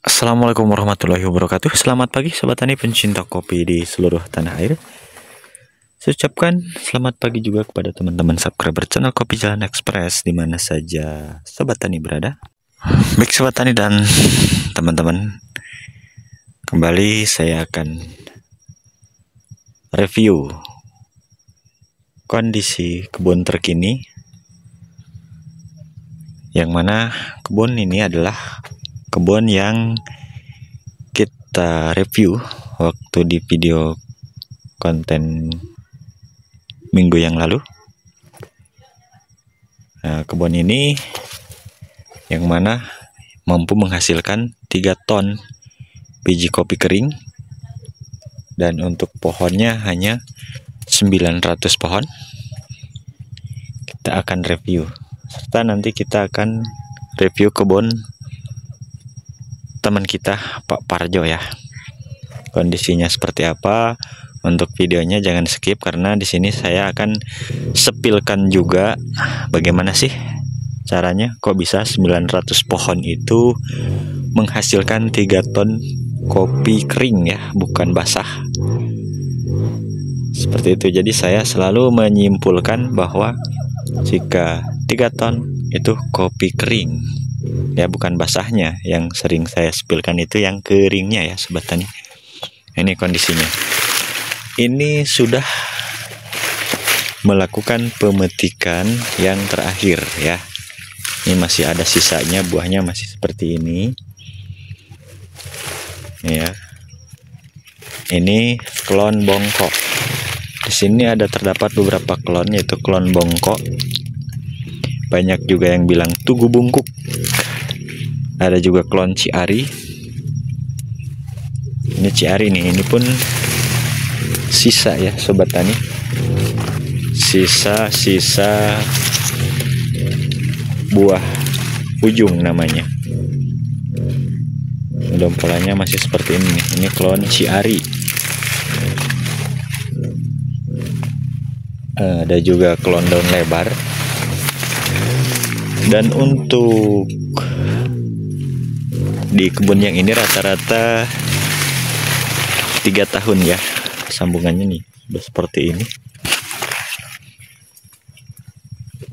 Assalamualaikum warahmatullahi wabarakatuh. Selamat pagi sobat tani pencinta kopi di seluruh tanah air. Saya ucapkan selamat pagi juga kepada teman-teman subscriber channel Kopi Jalan Express di mana saja sobat tani berada. Baik sobat tani dan teman-teman, kembali saya akan review kondisi kebun terkini, yang mana kebun ini adalah kebun yang kita review waktu di video konten minggu yang lalu. Nah, kebun ini yang mana mampu menghasilkan 3 ton biji kopi kering, dan untuk pohonnya hanya 900 pohon. Kita akan review, serta nanti kita akan review kebun teman kita Pak Parjo ya. Kondisinya seperti apa? Untuk videonya jangan skip, karena di sini saya akan sepilkan juga bagaimana sih caranya kok bisa 900 pohon itu menghasilkan 3 ton kopi kering ya, bukan basah. Seperti itu. Jadi saya selalu menyimpulkan bahwa jika 3 ton itu kopi kering ya, bukan basahnya. Yang sering saya spilkan itu yang keringnya ya sobat tani. Ini kondisinya. Ini sudah melakukan pemetikan yang terakhir ya. Ini masih ada sisanya, buahnya masih seperti ini. Ya. Ini klon bongkok. Di sini terdapat beberapa klon, yaitu klon bongkok. Banyak juga yang bilang tugu bungkuk. Ada juga klon ciari. Ini ciari nih, ini pun sisa ya sobat tani. Sisa buah ujung namanya. Dompolannya masih seperti ini nih. Ini klon ciari. Ada juga klon daun lebar. Dan untuk di kebun yang ini rata-rata 3 tahun ya sambungannya nih, udah seperti ini.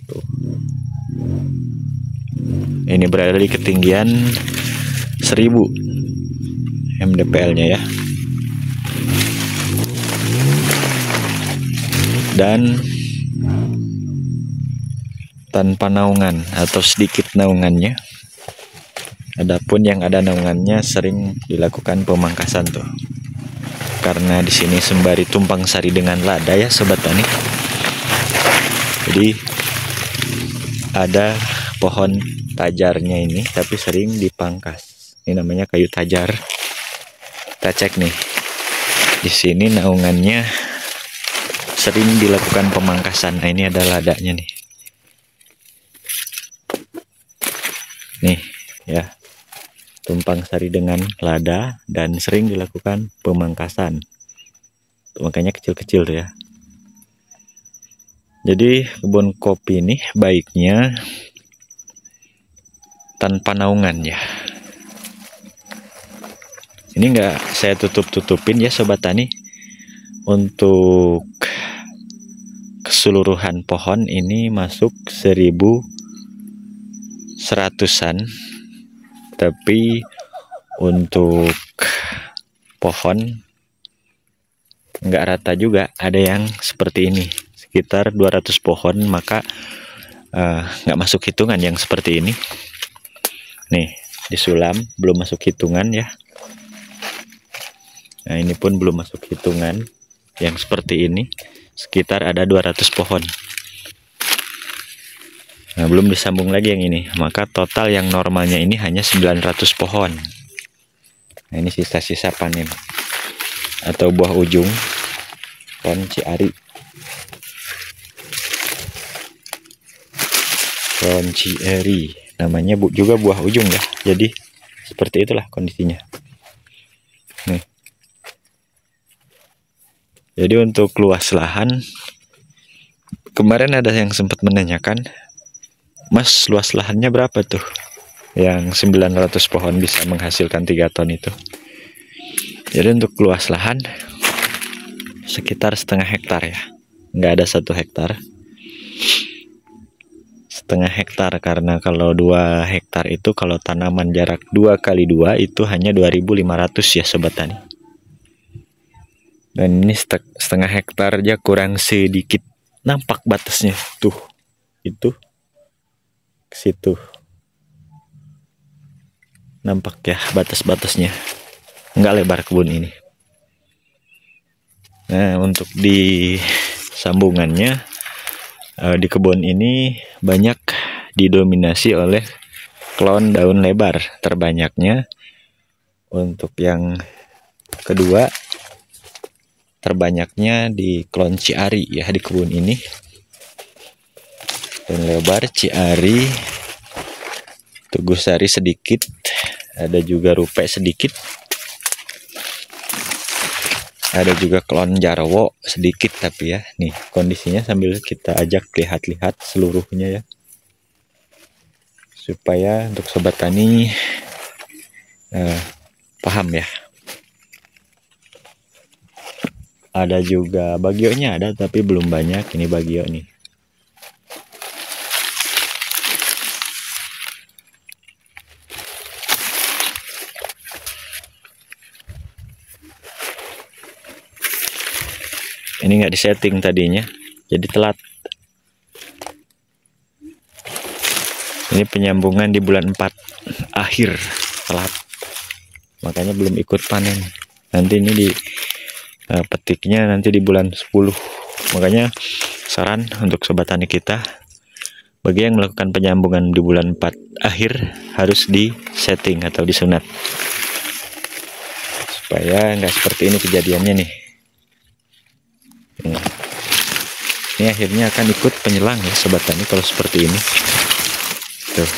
Tuh. Ini berada di ketinggian 1000 mdpl-nya ya. Dan tanpa naungan atau sedikit naungannya. Adapun yang ada naungannya sering dilakukan pemangkasan tuh. Karena di sini sembari tumpang sari dengan lada ya sobat tani. Jadi ada pohon tajarnya ini tapi sering dipangkas. Ini namanya kayu tajar. Kita cek nih. Di sini naungannya sering dilakukan pemangkasan. Nah, ini ada ladanya nih. Nih ya, tumpang sari dengan lada dan sering dilakukan pemangkasan. Makanya kecil-kecil tuh ya. Jadi kebun kopi ini baiknya tanpa naungan ya. Ini enggak saya tutup-tutupin ya sobat tani. Untuk keseluruhan pohon ini masuk 1100-an. Tapi untuk pohon nggak rata juga, ada yang seperti ini sekitar 200 pohon, maka nggak masuk hitungan yang seperti ini. Nih disulam belum masuk hitungan ya. Nah ini pun belum masuk hitungan yang seperti ini, sekitar ada 200 pohon. Nah, belum disambung lagi yang ini, maka total yang normalnya ini hanya 900 pohon. Nah, ini sisa-sisa panen atau buah ujung klon ciari. Klon ciari namanya juga buah ujung ya. Jadi seperti itulah kondisinya. Nih. Jadi untuk luas lahan, kemarin ada yang sempat menanyakan, Mas, luas lahannya berapa tuh? yang 900 pohon bisa menghasilkan 3 ton itu. Jadi untuk luas lahan sekitar setengah hektar ya, nggak ada 1 hektar, setengah hektar, karena kalau 2 hektar itu kalau tanaman jarak 2 kali 2 itu hanya 2.500 ya sobat tani. Dan ini setengah hektar aja kurang sedikit, nampak batasnya tuh, itu ke situ nampak ya batas-batasnya, nggak lebar kebun ini. Nah, untuk di sambungannya di kebun ini banyak didominasi oleh klon daun lebar terbanyaknya. Untuk yang kedua terbanyaknya di klon Ciari ya di kebun ini. Daun lebar Ciari, Tugusari sedikit, ada juga Rupe sedikit, ada juga klon Jarwo sedikit. Tapi ya nih kondisinya sambil kita ajak lihat-lihat seluruhnya ya, supaya untuk sobat tani paham ya. Ada juga bagionya ada, tapi belum banyak. Ini bagio nih. Ini nggak disetting tadinya, jadi telat. Ini penyambungan di bulan 4 akhir, telat. Makanya belum ikut panen. Nanti ini di petiknya nanti di bulan 10. Makanya saran untuk sobat tani kita, bagi yang melakukan penyambungan di bulan 4 akhir harus di setting atau disunat, supaya nggak seperti ini kejadiannya nih. Ini akhirnya akan ikut penyelang ya sobat tani kalau seperti ini. Tuh,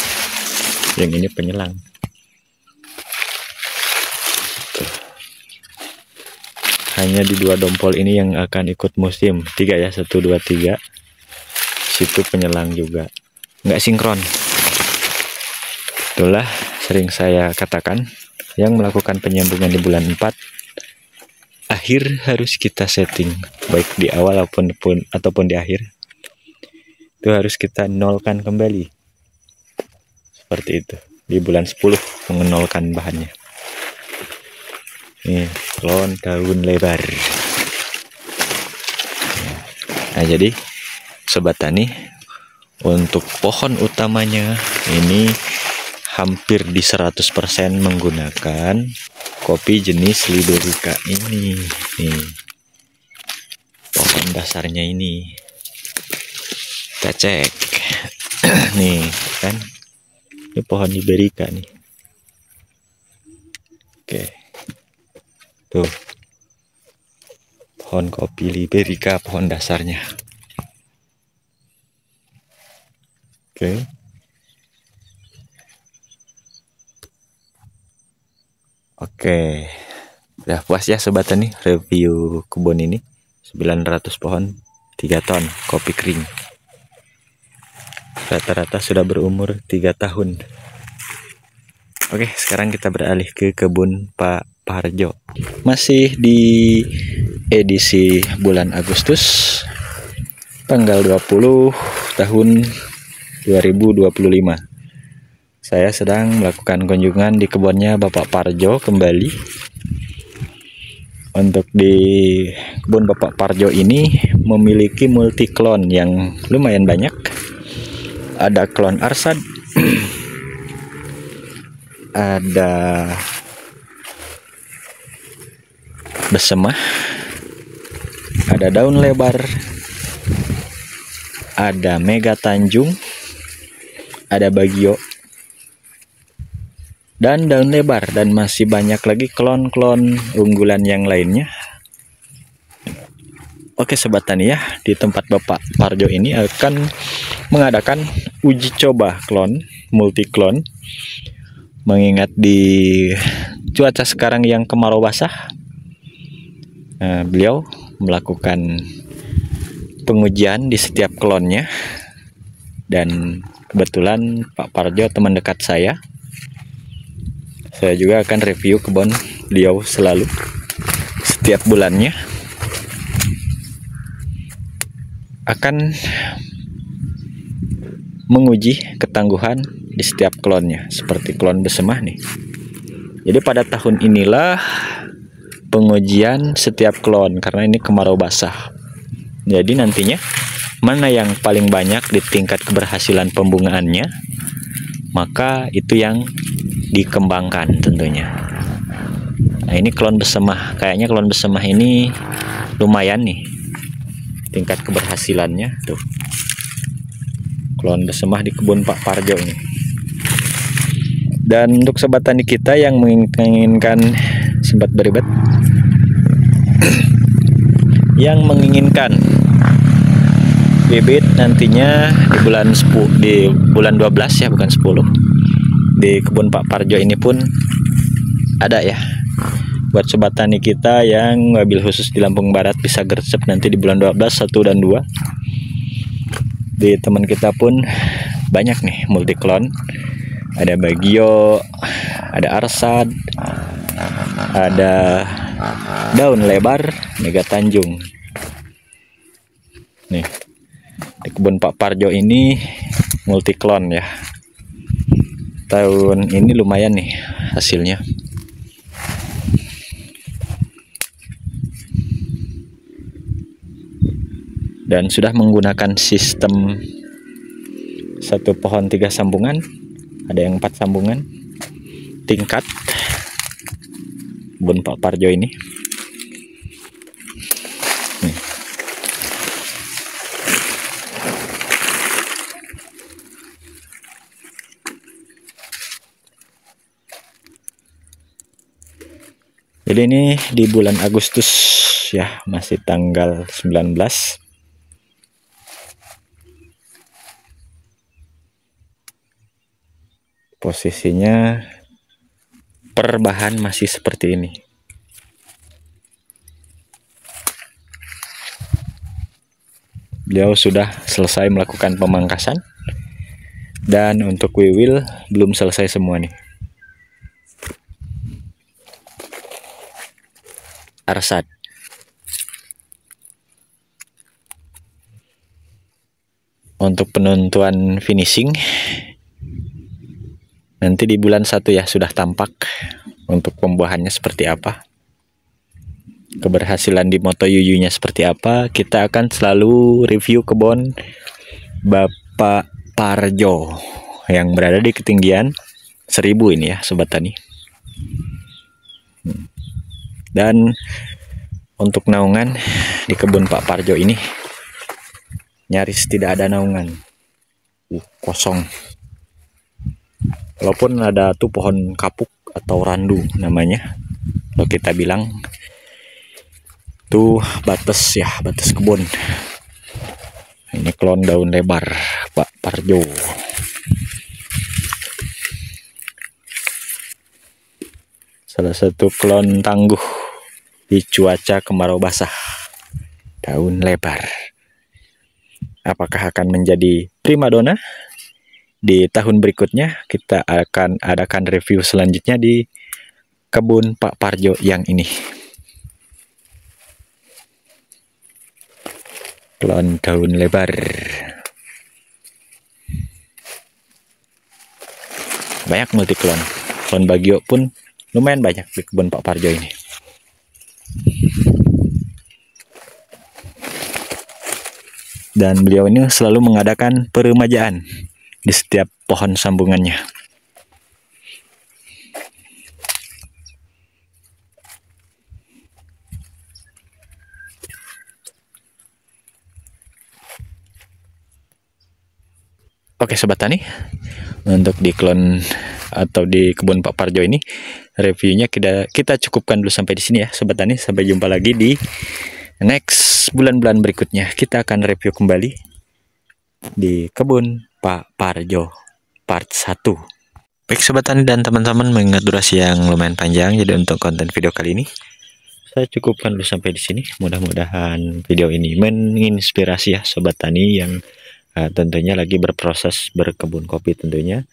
yang ini penyelang. Tuh. Hanya di 2 dompol ini yang akan ikut musim 3 ya, 1, 2, 3. Situ penyelang juga, nggak sinkron. Itulah sering saya katakan, yang melakukan penyambungan di bulan 4 akhir harus kita setting, baik di awal ataupun di akhir. Itu harus kita nolkan kembali. Seperti itu. Di bulan 10 mengenolkan bahannya. Nih, klon daun lebar. Nah, jadi sobat tani, untuk pohon utamanya ini hampir di 100% menggunakan kopi jenis Liberica ini. Nih, pohon dasarnya ini kita cek. Nih kan, ini pohon Liberica nih. Oke, tuh pohon kopi Liberica, pohon dasarnya. Oke. Oke, udah puas ya sobat tani review kebun ini. 900 pohon 3 ton kopi kering. Rata-rata sudah berumur 3 tahun. Oke, sekarang kita beralih ke kebun Pak Parjo. Masih di edisi bulan Agustus, tanggal 20 tahun 2025. Saya sedang melakukan kunjungan di kebunnya Bapak Parjo kembali. Untuk di kebun Bapak Parjo ini memiliki multi klon yang lumayan banyak. Ada klon Arsad, ada Besemah, ada daun lebar, ada Mega Tanjung, ada Bagio, dan daun lebar, dan masih banyak lagi klon-klon unggulan yang lainnya. Oke sobat tani ya, di tempat Bapak Parjo ini akan mengadakan uji coba klon, multi klon. Mengingat di cuaca sekarang yang kemarau basah, beliau melakukan pengujian di setiap klonnya. Dan kebetulan Pak Parjo teman dekat saya, Saya juga akan review kebun beliau selalu setiap bulannya, akan menguji ketangguhan di setiap klonnya, seperti klon besemah nih. Jadi pada tahun inilah pengujian setiap klon, karena ini kemarau basah. Jadi nantinya mana yang paling banyak di tingkat keberhasilan pembungaannya, maka itu yang dikembangkan tentunya. Nah, ini klon besemah, kayaknya klon besemah ini lumayan nih tingkat keberhasilannya tuh. Klon besemah di kebun Pak Parjo ini. Dan untuk sobat tani kita yang menginginkan sempat beribet yang menginginkan bibit nantinya di bulan 12 ya, bukan 10, di kebun Pak Parjo ini pun ada ya. Buat sobat tani kita yang mobil khusus di Lampung Barat bisa gercep nanti di bulan 12 1 dan 2. Di teman kita pun banyak nih multi klon. Ada Bagio, ada Arsad, ada Daun Lebar, Mega Tanjung. Nih, di kebun Pak Parjo ini multi klon ya. Tahun ini lumayan nih hasilnya. Dan sudah menggunakan sistem satu pohon 3 sambungan, ada yang 4 sambungan tingkat kebun Pak Parjo ini. Jadi ini di bulan Agustus ya, masih tanggal 19. Posisinya perbahan masih seperti ini. Beliau sudah selesai melakukan pemangkasan, dan untuk wiwil belum selesai semua nih. Arsad. Untuk penentuan finishing nanti di bulan 1 ya sudah tampak untuk pembuahannya seperti apa, keberhasilan di Moto Yuyu-nya seperti apa. Kita akan selalu review kebun Bapak Parjo yang berada di ketinggian 1000 ini ya sobat tani. Dan untuk naungan di kebun Pak Parjo ini nyaris tidak ada naungan, kosong. Walaupun ada tuh pohon kapuk atau randu namanya, kalau kita bilang tuh batas ya, batas kebun. Ini klon Daun Lebar Pak Parjo. Salah satu klon tangguh di cuaca kemarau basah, Daun Lebar. Apakah akan menjadi primadona di tahun berikutnya? Kita akan adakan review selanjutnya di kebun Pak Parjo yang ini. Klon Daun Lebar. Banyak multi klon. Klon Bagio pun lumayan banyak di kebun Pak Parjo ini. Dan beliau ini selalu mengadakan peremajaan di setiap pohon sambungannya. Oke sobat tani, untuk di klon atau di kebun Pak Parjo ini reviewnya kita cukupkan dulu sampai di sini ya sobat tani. Sampai jumpa lagi di next bulan-bulan berikutnya. Kita akan review kembali di kebun Pak Parjo part 1. Baik sobat tani dan teman-teman, mengingat durasi yang lumayan panjang, jadi untuk konten video kali ini saya cukupkan dulu sampai di sini. Mudah-mudahan video ini menginspirasi ya sobat tani yang tentunya lagi berproses berkebun kopi tentunya.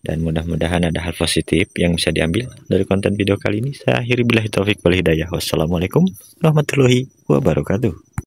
dan mudah-mudahan ada hal positif yang bisa diambil dari konten video kali ini. Saya akhiri billahi taufik wal hidayah. Wassalamualaikum warahmatullahi wabarakatuh.